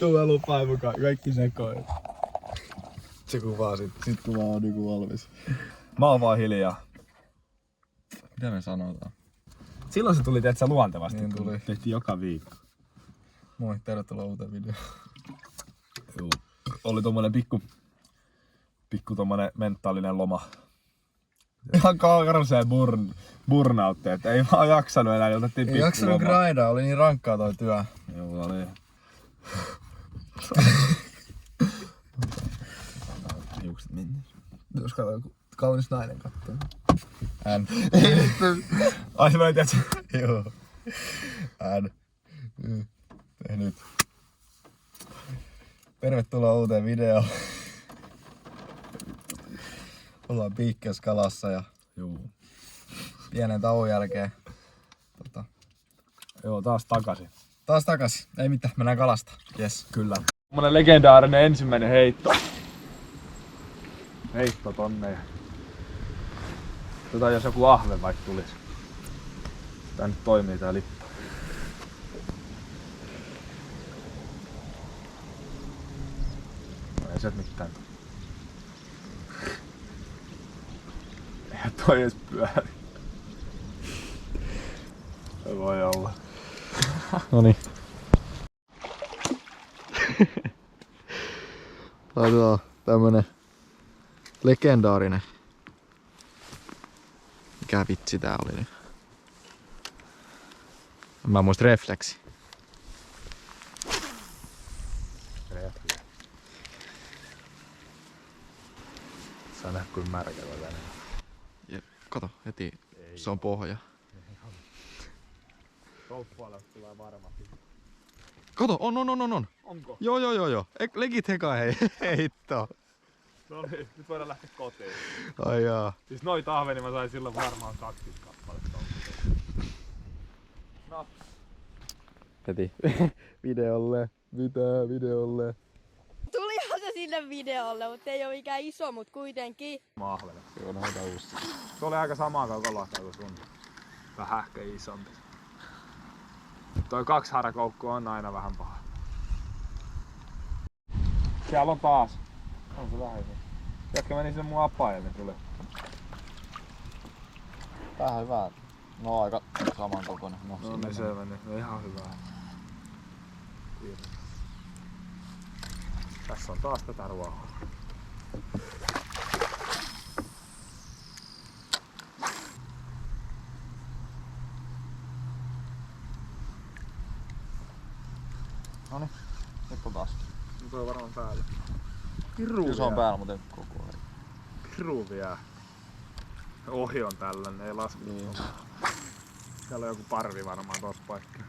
vittu mä lupaan mukaan. Kaikki sekoin. Se kuvaa sit kun mä oon niinku valmis. Mä oon vaan hiljaa. Mitä me sanotaan? Silloin se tuli teetsä luontevasti, niin tuli. Tehtiin joka viikko. Moi, tervetuloa uuteen videoon. Juu. Oli tommonen pikku tommonen mentaalinen loma. Ihan karseen burnoutti, että ei vaan jaksanut enää, niin otettiin pikku loma. Ei jaksanut grindaa, oli niin rankkaa toi työ. Joo, oli. Hiukset mennä. Jos katsoo, kun kaunis nainen kattoo. Ai se mä en tiedä. Joo. Nyt. Tervetuloa uuteen videoon. Ollaan Piikkiössä kalassa ja pienen tauon jälkeen. Joo, taas takaisin. Ei mitään, mennään kalasta. Jes. Kyllä. Semmonen legendaarinen ensimmäinen heitto. Heitto tonne. Jos joku ahve vaikka tulis. Tää nyt toimii tää lippa. No ei se mitään. Eihän toi edes pyöri. Se voi olla. Noniin. Laitetaan tämmönen legendaarinen. Mikä vitsi tää oli nyt? Mä muistin refleksi. Sä näet kuin märkällä tänään. Jep, kato heti. Ei. Se on pohja. Tuolta puolelta tulee varmasti. Kato, on. Onko? Joo. Legit heka heitto. No niin, nyt voidaan lähteä kotiin. Ai jaa. Siis noita ahvenia mä sain silloin varmaan 20 kappaletta. No. Heti videolle. Videolle. Tulihan se sinne videolle, mutta ei oo mikään iso, mut kuitenkin. Mahvele. Se on aika uusi. Se oli aika samaa kokolahtaa kuin sun. Vähän ehkä isompi. Toi 2 harakoukkua on aina vähän paha. Siellä on taas. On se vähän. Jätkä meni sinne mun apajille tuli. Vähän hyvää. No aika saman kokoinen. No niin se meni. Ihan hyvää. Kiitos. Tässä on taas tätä ruohoa. Noniin, nyt on taas. Nyt on varmaan päällä. Kyllä se on päällä, mutta ei koko ajan. Piru vielä. Ohi on tällainen, ei lasku. Niin. Täällä on joku parvi varmaan tossa paikkaa.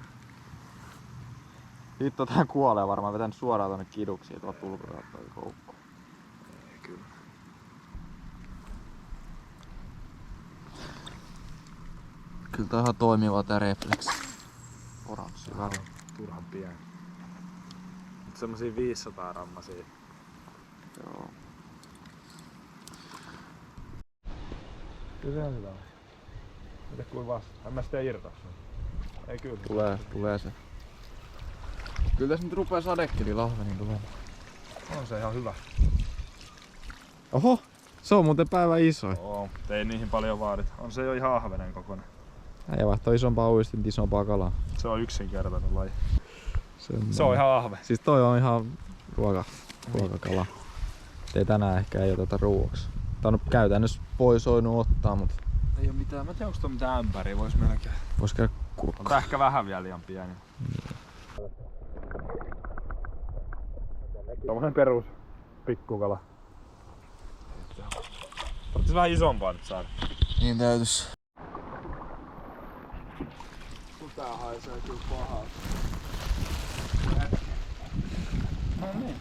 Hitto tää kuolee varmaan, vetänyt suoraan tonne kiduksiin tuolta ulkorajoilta toi koukku. Ei kyllä. Kyllä tää on ihan toimiva tää refleksi. Oranssi väri. Turhan pieni. Mut semmosia 500 grammasia. Joo. Kyllä se on hyvä. Mitä kuin vasta? En mä sitä irtaa sun. Ei kyllä. Tulee se. Kyllä tässä nyt rupee sadekeli lahveni tulemaan. On se ihan hyvä. Oho! Se on muuten päivän isoin. Oo, ei niihin paljon vaadita. On se jo ihan ahvenen kokoinen. Ei vaihtaa isompaa uistinta, isompaa kalaa. Se on yksinkertainen laji. Semmoinen. Se on ihan ahve. Siis toi on ihan ruokakala. Ei tänään ehkä ei oteta ruuaksi. Tää on käytännössä voinut ottaa, mutta ei oo mitään. Mä en tiedä onko tuo mitään ämpäriä. Vois melkein. Vois käydä kurkkaan. On tää ehkä vähän vielä liian pieni. Niin. Tommonen perus pikkukala. Tarvitsis vähän isompaa nyt saada. Niin täytys. Tää haisee kyllä pahaa. No niin.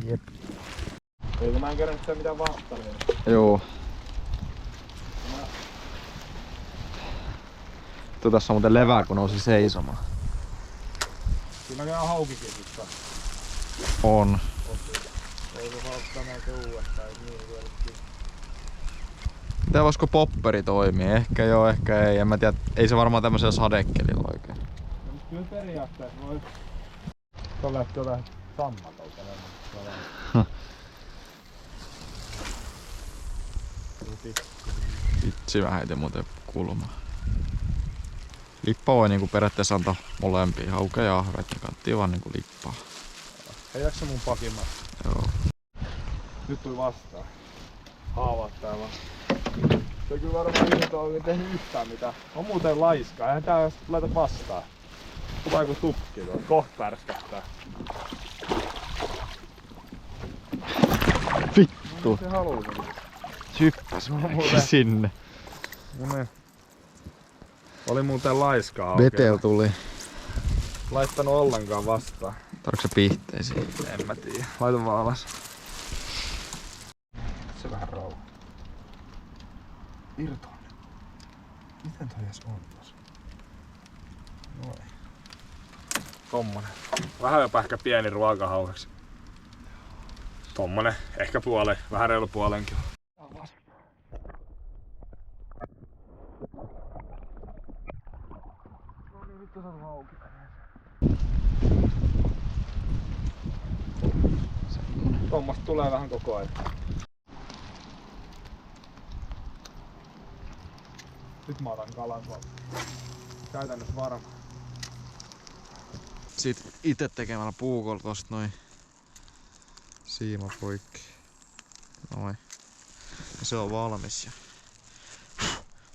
Jep. Eikö mä en kerännyt sitä mitään vastaria? Joo. Tässä on muuten levää kun nousi seisomaan. Kyllä näköjään haukikin sitten. On. Ei se vaan ottaa näitä uudestaan, ei niin vieläkin. Tää voisiko popperi toimia? Ehkä joo, ehkä ei. En mä tiedä, ei se varmaan tämmöisellä sadekelilla oikein. No, kyllä periaatteessa voi tuolla jotain sammatolta. Vitsi, mä heitin muuten kulmaa. Lippa voi niinku periaatteessa antaa molempia, hauke ja ahvet, niin kannattaa vaan niinku lippaa. Ei jaksa mun pakimmat. Joo. Nyt tuli vastaan. Haavat tää vaan. Se kyllä varmaan nyt on tehnyt yhtään mitään. On muuten laiskaa, eihän tää laita vastaan. Tulee joku tukki tuo, kohta pärskättää. Vittu! Se haluaa. Hyppäs muuten sinne. No niin. Oli muuten laiskaa. Vetel tuli. Laittanut ollenkaan vastaan. Tarvitsetko se pihteisiin? En mä tiedä. Laita vaan alas. Se vähän rauha. Irtoon. Miten toi edes on tossa? Noin. Tommonen. Vähän jopa ehkä pieni ruokahaukaksi. Tommonen. Ehkä puolen. Vähän reilu puolenkin. No niin, vittu se on auki. Tommosta tulee vähän koko ajan. Nyt mä otan kalan tuolta. Käytännössä varma. Sit ite tekemällä puukolla tosta noin siima poikki. Noin. Ja se on valmis. Ja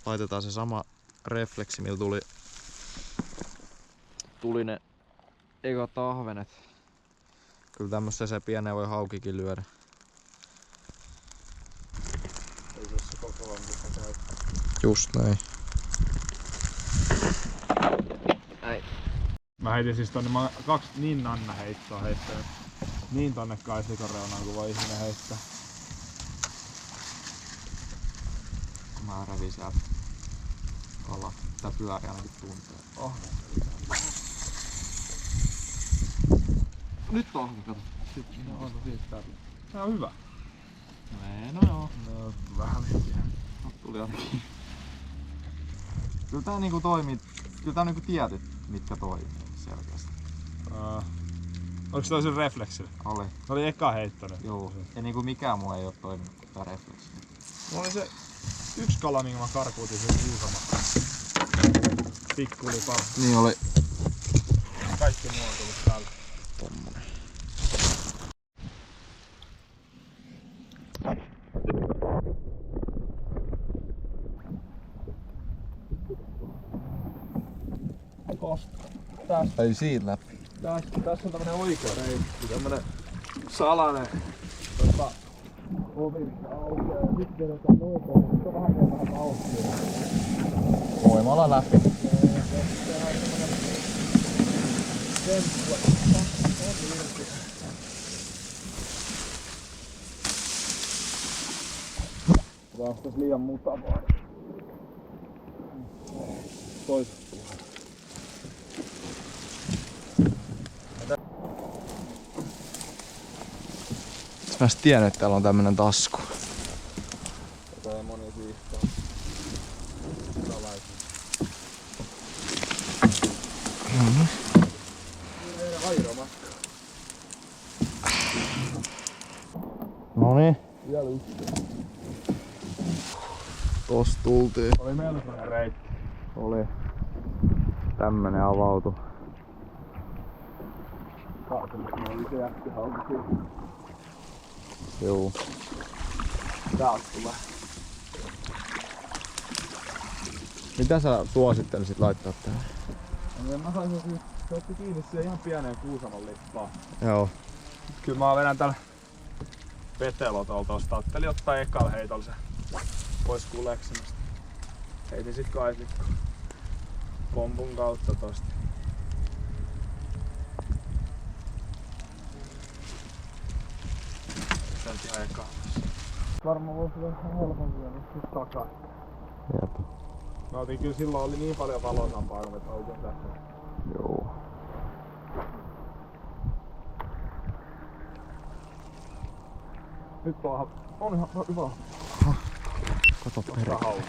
laitetaan se sama refleksi, millä tuli ne ekat ahvenet. Kyllä tämmössä se pieneen voi haukikin lyödä. Ei se koko ajan mitä käyttää. Just näin. Näin. Mä heitin siis tonne, mä 2 niin Nanna heittoa heittänyt. Niin tonne kaisikon reunaan kuin voi ihminen heittää. Mä rävin sieltä kala. Tää pyörii ainakin tuntee. Nyt ahve, kato. No onko siitä täällä? Tää on hyvä. No joo. No vähän liian. Tuli ainakin. Kyllä tää niinku toimii. Kyllä tää on niinku tietyt mitkä toimii selkeästi. Onks toi sen refleksillä? Oli. Se oli eka heittonen. Joo. Ja niinku mikään muu ei oo toiminut kuin tää refleksi. Mulla oli se yksi kala, minkä mä karkuutin sen Kuusamalla. Pikkulipa. Niin oli. Kaikki muu on tullut täältä. Tommonen. Tästä. Ei siitä läpi. Tässä on tämmönen oikea reitti, tämmönen salainen ovi, mikä aukeaa ja sitten vedetään noin päin. Nyt on vähän vauhtia. Voimalla läpi. Tehdään semmonen temppu, että on irti. Päästäis liian mutavaa. Toisesta. Mä en tiennyt, että täällä on tämmönen tasku. Tätä ei moni siihtaa. Salaisuus. Airomatka. Noniin. Vielä yksi. Tosta tultiin. Oli melkoinen reitti. Oli. Tämmönen avautu. Kaatumisella oli se jättihauki. Joo. Täältä tulee. Mitä sä suosittelisit laittaa tähän? No mä saisin siis, se otti kiinni siihen ihan pieneen Kuusamon lippaan. Joo. Kyllä mä vedän tällä vetelotolta tosta. Ajattelin ottaa ekalla heitolla se pois kuleksimasta. Heitin sit kaislikko pompun kautta tosta. Se on ihan ekalla. Varmaan voisi vähän helpompi vielä sit takaa. Jep. Mä otin kyllä silloin oli niin paljon valosampaa kun me toukin tässä. Joo. Nyt on ihan hyvä. Kato perkele.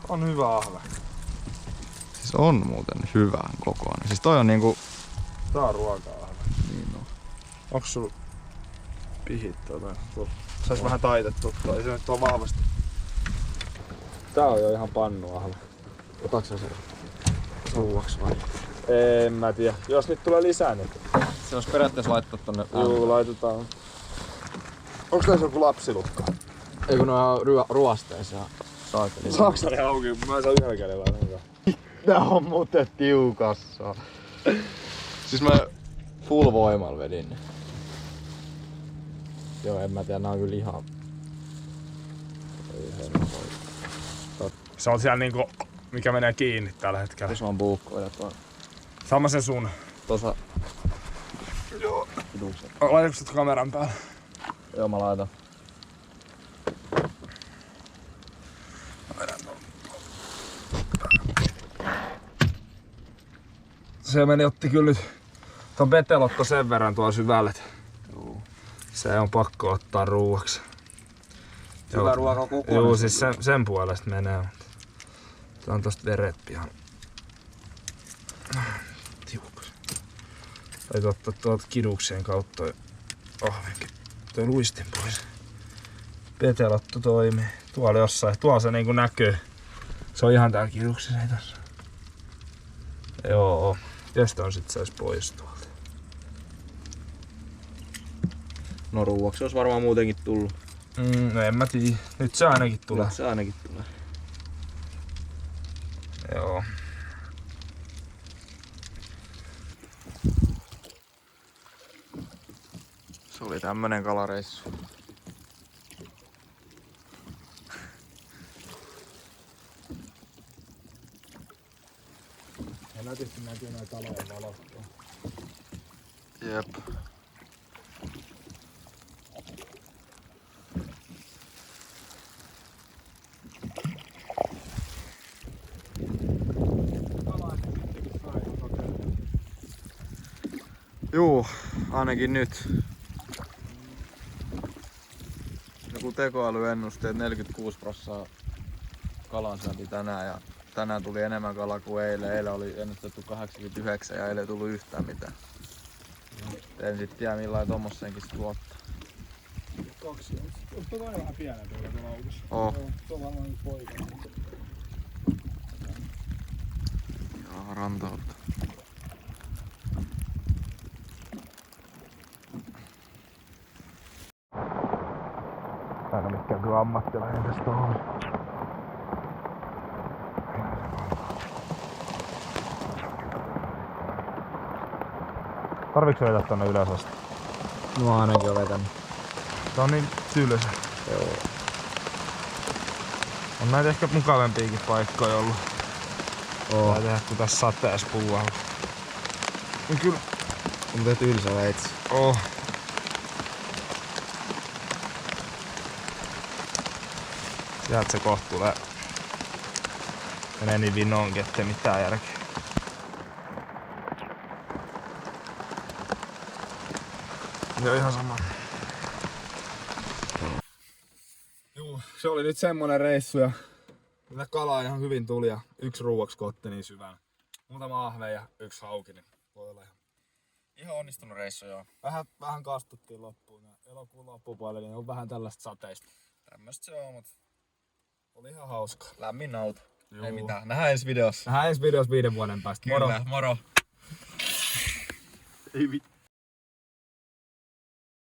On hyvä ahve. Siis on muuten hyvän kokoinen. Siis toi on niinku... Tää on ruoka-ahve. Niin on. Onks sul pihit sais vähän taitettua toi, se nyt on vahvasti. Tää on jo ihan pannuahve. Otatko sä sen ruuaksi vai? En mä tiedä. Jos nyt tulee lisää, niin Se olisi periaatteessa laittaa tonne... juu, laitetaan. Onks tässä joku lapsilukka? Ei kun ne on ruosteissa ja saakeli. Saaks ne auki? Mä en saa yhdellä kädellä ainakaan. Tää on muuten tiukassa. Siis mä full voimalla vedin. Joo, en mä tiedä, nää on kyllä ihan... Ei helppoa. Se on siellä niinku, mikä menee kiinni tällä hetkellä. Jos vaan puukkoida tuon. Sama se sun. Tossa... Joo. Kidukset. Laitatko sä kameran päälle? Joo, mä laitan. Se otti kyllä nyt ton betelotto sen verran tuolla syvälle. Se on pakko ottaa ruuaksi. Hyvä ruoka kukaan. Joo, siis sen puolesta menee. Tää on tosta veret pian. Tiukas. Taisit ottaa tuolta kidukseen kautta toi luistin pois. Betelotto toimii. Tuolla jossain. Tuolla se niinku näkyy. Se on ihan täällä kiduksessa, ei tässä. Joo. Tästä on sit sais pois tuolta. No ruuaksi olisi varmaan muutenkin tullut. No en mä tiedä. Nyt se ainakin tulee. Nyt se ainakin tulee. Joo. Se oli tämmönen kalareissu. Ja nätisti näkyy noita talojen valot. Jep. Juu, ainakin nyt. Joku tekoälyennusteet 46% kalansaanti tänään ja tänään tuli enemmän kalaa kuin eilen. Eilen oli ennustettu 89 ja eilen ei tullut yhtään mitään. En sit tiedä millainen tommoseenkin sit luottaa. Kaksi. Onko toi vähän pienempi tuolla laukussa? Oo. Se on varmaan nyt poika. Joo, rantautta. Aina mikään kyllä ammattilainen tästä on. Tarviiks vetää tonne ylös asti? No ainakin on vetänyt. Tää on niin tylsä. Joo. On näitä ehkä mukavampiakin paikkoja ollut. Oo. Tää tehdä kun tässä sateessa puualla. Niin kyllä. On muuten tylsä veitsi. Sieltä se kohta tulee. Menee niin vinoonkin, ettei mitään järkeä. Joo, ihan sama. Juu, se oli nyt semmonen reissu ja tätä kalaa ihan hyvin tuli ja yksi ruuaksi kotti niin syvään. Muutama ahve ja yksi hauki, niin voi olla Ihan onnistunut reissu joo. vähän kastuttiin loppuun. Elokuun loppupuolella niin on vähän tällaista sateista. Tämmöstä se on, mut Oli ihan hauskaa. lämmin nauta. Juu. Ei mitään. Nähdään ensi videossa. Nähdään ensi videossa 5 vuoden päästä. Moro! Kyllä, moro. Ei vittu.